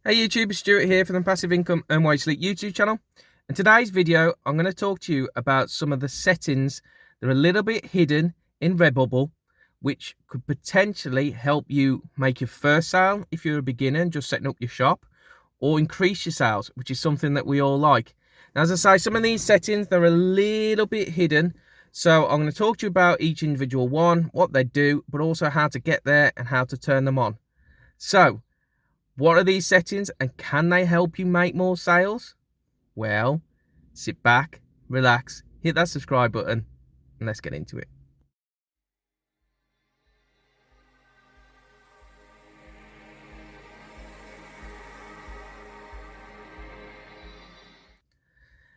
Hey YouTube, it's Stewart here from the Passive Income and Wisely YouTube channel. In today's video, I'm going to talk to you about some of the settings that are a little bit hidden in Redbubble, which could potentially help you make your first sale if you're a beginner and just setting up your shop, or increase your sales, which is something that we all like. Now, as I say, some of these settings, they're a little bit hidden. So I'm going to talk to you about each individual one, what they do, but also how to get there and how to turn them on. So, what are these settings and can they help you make more sales? Well, sit back, relax, hit that subscribe button, and let's get into it.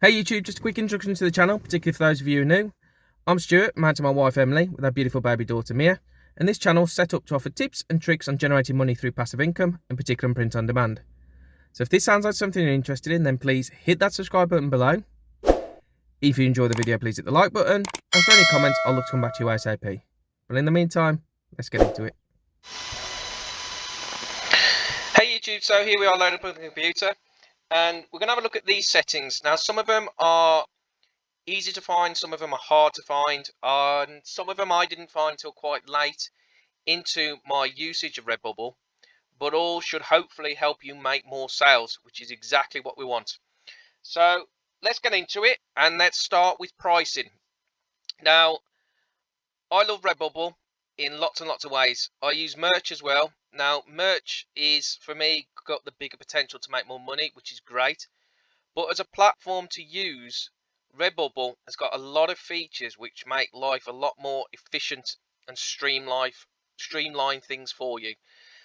Hey YouTube, just a quick introduction to the channel, particularly for those of you who are new. I'm Stuart, married to my wife Emily, with our beautiful baby daughter Mia, and this channel is set up to offer tips and tricks on generating money through passive income, in particular in print on demand. So if this sounds like something you're interested in, then please hit that subscribe button below. If you enjoy the video, please hit the like button, and for any comments, I'll look to come back to you ASAP. But in the meantime, let's get into it. Hey YouTube, so here we are loaded up on the computer, and we're going to have a look at these settings. Now, some of them are easy to find, some of them are hard to find, and some of them I didn't find until quite late into my usage of Redbubble, but all should hopefully help you make more sales, which is exactly what we want. So let's get into it, and let's start with pricing. Now, I love Redbubble in lots and lots of ways. I use merch as well. Now, merch is, for me, got the bigger potential to make more money, which is great. But as a platform to use, Redbubble has got a lot of features which make life a lot more efficient and streamline things for you.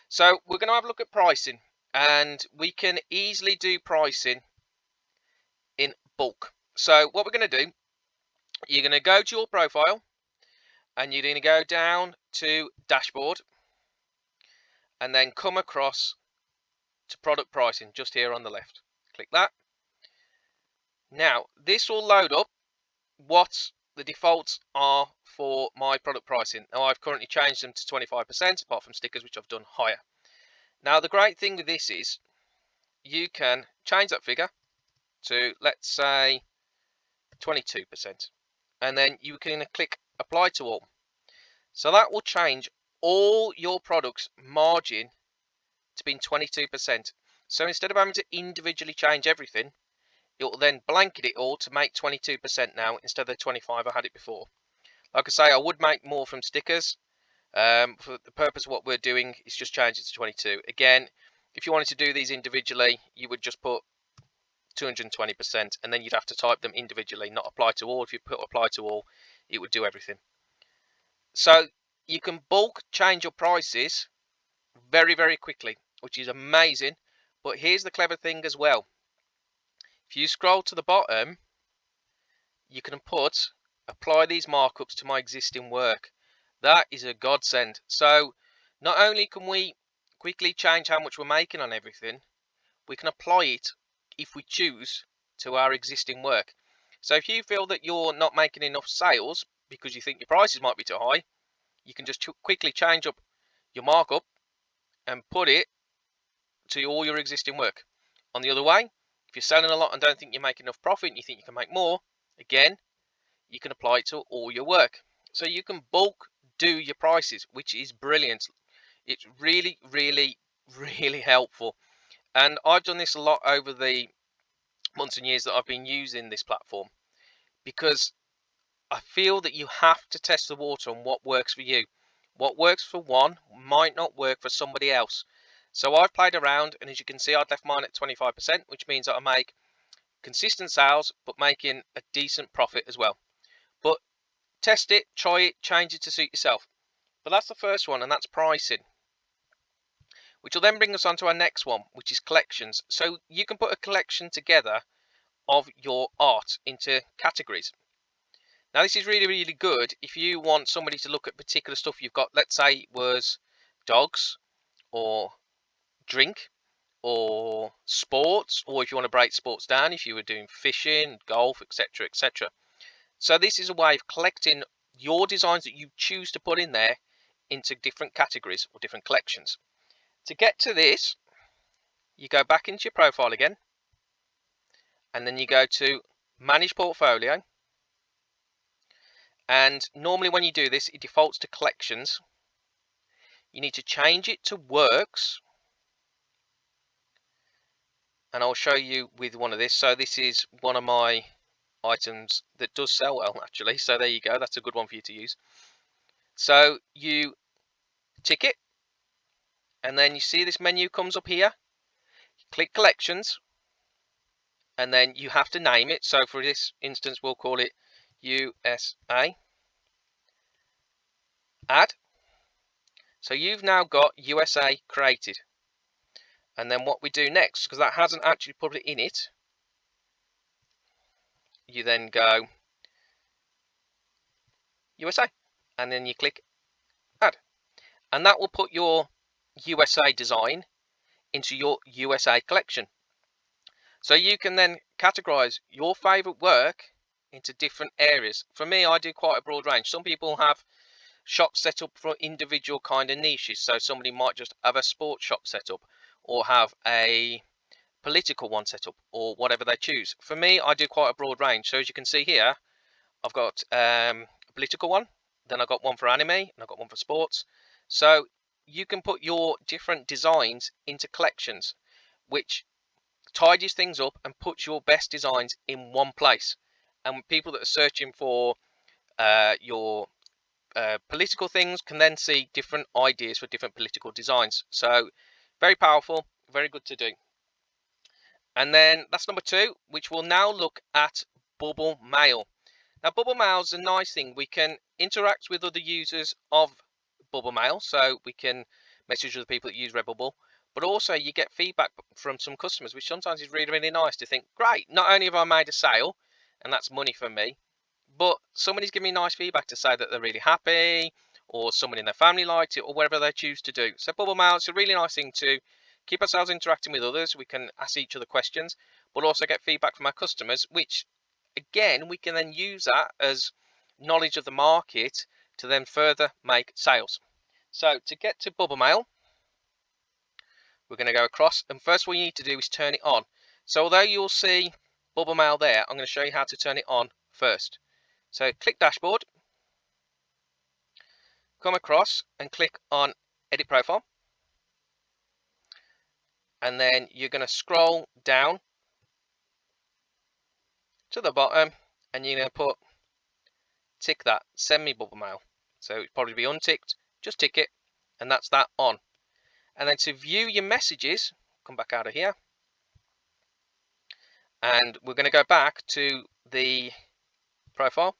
So we're going to have a look at pricing, and we can easily do pricing in bulk. So what we're going to do, you're going to go to your profile, and you're going to go down to dashboard, and then come across to product pricing just here on the left. Click that. Now this will load up what the defaults are for my product pricing. Now I've currently changed them to 25%, apart from stickers, which I've done higher. Now the great thing with this is you can change that figure to, let's say, 22%, and then you can click apply to all. So that will change all your products margin to being 22%. So instead of having to individually change everything, it will then blanket it all to make 22% now instead of the 25 I had it before. Like I say, I would make more from stickers. For the purpose of what we're doing is just change it to 22. Again, if you wanted to do these individually, you would just put 220%, and then you'd have to type them individually, not apply to all. If you put apply to all, it would do everything. So you can bulk change your prices very, very quickly, which is amazing. But here's the clever thing as well. If you scroll to the bottom, you can put apply these markups to my existing work. That is a godsend. So not only can we quickly change how much we're making on everything, we can apply it, if we choose, to our existing work. So if you feel that you're not making enough sales because you think your prices might be too high, you can just quickly change up your markup and put it to all your existing work. On the other way, if you're selling a lot and don't think you're making enough profit and you think you can make more, again, you can apply it to all your work. So you can bulk do your prices, which is brilliant. It's really, really, really helpful. And I've done this a lot over the months and years that I've been using this platform, because I feel that you have to test the water on what works for you. What works for one might not work for somebody else. So I've played around, and as you can see, I've left mine at 25%, which means that I make consistent sales, but making a decent profit as well. But test it, try it, change it to suit yourself. But that's the first one, and that's pricing, which will then bring us on to our next one, which is collections. So you can put a collection together of your art into categories. Now this is really, really good if you want somebody to look at particular stuff you've got. Let's say it was dogs, or drink, or sports, or if you want to break sports down, if you were doing fishing, golf, etc., etc. So this is a way of collecting your designs that you choose to put in there into different categories or different collections. To get to this, you go back into your profile again, and then you go to manage portfolio. And normally when you do this, it defaults to collections. You need to change it to works, and I'll show you with one of this. So this is one of my items that does sell well, actually. So there you go, that's a good one for you to use. So you tick it, and then you see this menu comes up here. Click collections, and then you have to name it. So for this instance, we'll call it USA. Add. So you've now got USA created. And then what we do next, because that hasn't actually put it in it, you then go USA, and then you click add, and that will put your USA design into your USA collection. So you can then categorize your favorite work into different areas. For me, I do quite a broad range. Some people have shops set up for individual kind of niches. So somebody might just have a sports shop set up, or have a political one set up, or whatever they choose. For me, I do quite a broad range. So as you can see here, I've got a political one, then I've got one for anime, and I've got one for sports. So you can put your different designs into collections, which tidies things up and puts your best designs in one place. And people that are searching for your political things can then see different ideas for different political designs. So very powerful, very good to do. And then that's number 2, which will now look at bubble mail. Now, bubble mail is a nice thing. We can interact with other users of bubble mail, so we can message other people that use Redbubble, but also you get feedback from some customers, which sometimes is really, really nice to think, great, not only have I made a sale, and that's money for me, but somebody's giving me nice feedback to say that they're really happy, or someone in their family liked it, or whatever they choose to do. So bubble mail is a really nice thing to keep ourselves interacting with others. We can ask each other questions, but also get feedback from our customers, which again, we can then use that as knowledge of the market to then further make sales. So to get to bubble mail, we're going to go across, and first what you need to do is turn it on. So although you'll see bubble mail there, I'm going to show you how to turn it on first. So click dashboard, come across and click on edit profile, and then you're going to scroll down to the bottom, and you're going to put tick that, send me bubble mail. So it'd probably be unticked, just tick it, and that's that on. And then to view your messages, come back out of here, and we're going to go back to the profile,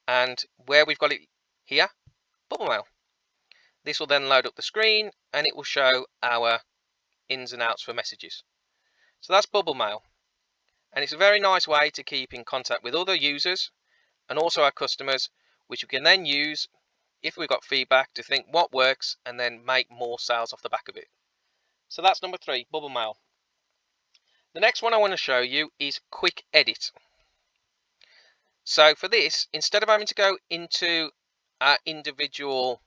and where we've got it here, bubble mail. This will then load up the screen, and it will show our ins and outs for messages. So that's bubble mail, and it's a very nice way to keep in contact with other users and also our customers, which we can then use if we've got feedback to think what works and then make more sales off the back of it. So that's number 3, bubble mail. The next one I want to show you is quick edit. So for this, instead of having to go into our individual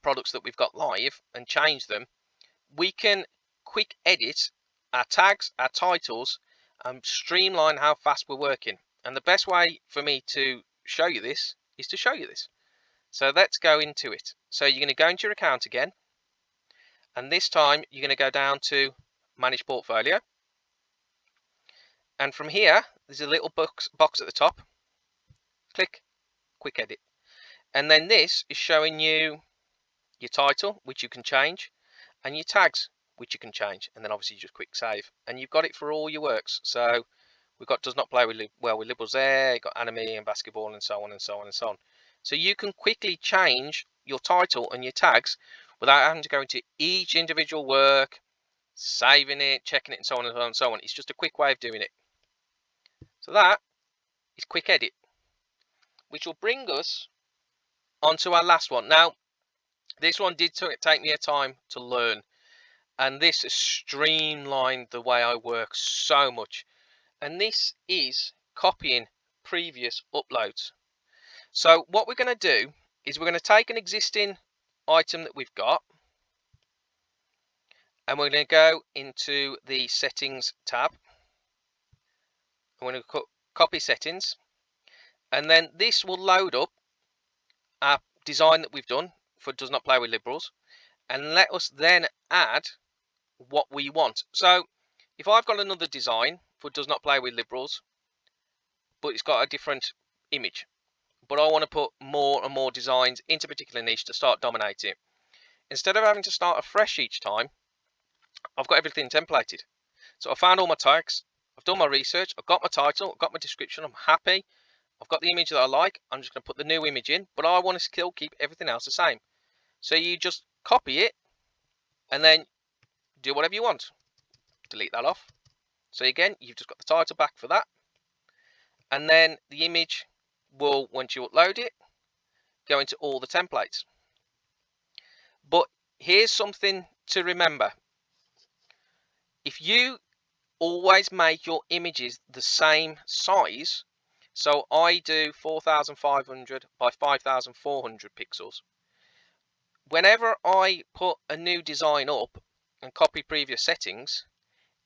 products that we've got live and change them, we can quick edit our tags, our titles, and streamline how fast we're working. And the best way for me to show you this is to show you this. So let's go into it. So you're going to go into your account again, and this time you're going to go down to manage portfolio. And from here, there's a little box at the top. Click quick edit. And then this is showing you your title, which you can change, and your tags, which you can change. And then obviously just quick save. And you've got it for all your works. So we've got does not play well with liberals there, you've got anime and basketball, and so on and so on and so on. So you can quickly change your title and your tags without having to go into each individual work, saving it, checking it, and so on and so on and so on. It's just a quick way of doing it. So that is quick edit, which will bring us onto our last one. Now, this one did take me a time to learn, and this has streamlined the way I work so much. And this is copying previous uploads. So what we're going to do is we're going to take an existing item that we've got, and we're going to go into the settings tab. I'm going to copy settings, and then this will load up our design that we've done for Does Not Play with Liberals, and let us then add what we want. So if I've got another design for Does Not Play with Liberals, but it's got a different image, but I want to put more and more designs into a particular niche to start dominating it, instead of having to start afresh each time, I've got everything templated. So I found all my tags, I've done my research, I've got my title, I've got my description, I'm happy, I've got the image that I like, I'm just going to put the new image in, but I want to still keep everything else the same. So you just copy it and then do whatever you want. Delete that off. So again, you've just got the title back for that. And then the image will, once you upload it, go into all the templates. But here's something to remember. If you always make your images the same size, so I do 4500 by 5400 pixels. Whenever I put a new design up and copy previous settings,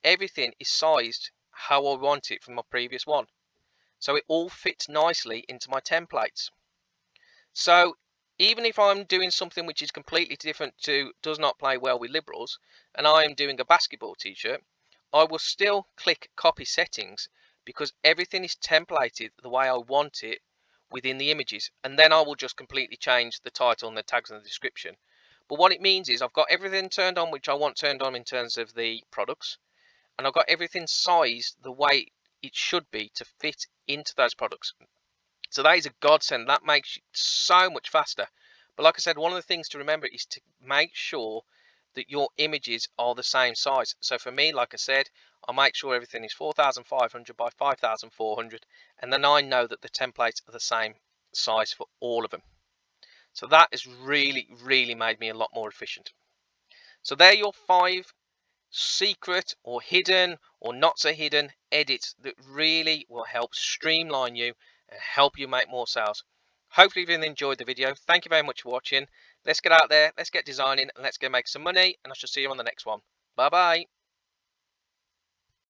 everything is sized how I want it from my previous one. So it all fits nicely into my templates. So even if I'm doing something which is completely different to Does Not Play Well with Liberals, and I'm doing a basketball t-shirt, I will still click copy settings because everything is templated the way I want it within the images, and then I will just completely change the title and the tags and the description. But what it means is I've got everything turned on which I want turned on in terms of the products, and I've got everything sized the way it should be to fit into those products. So that is a godsend. That makes it so much faster. But like I said, one of the things to remember is to make sure that your images are the same size. So for me, like I said, I make sure everything is 4500 by 5400, and then I know that the templates are the same size for all of them. So that has really made me a lot more efficient. So there are your 5 secret or hidden or not so hidden edits that really will help streamline you and help you make more sales. Hopefully you've enjoyed the video. Thank you very much for watching. Let's get out there, let's get designing, and let's go make some money, and I shall see you on the next one. Bye bye.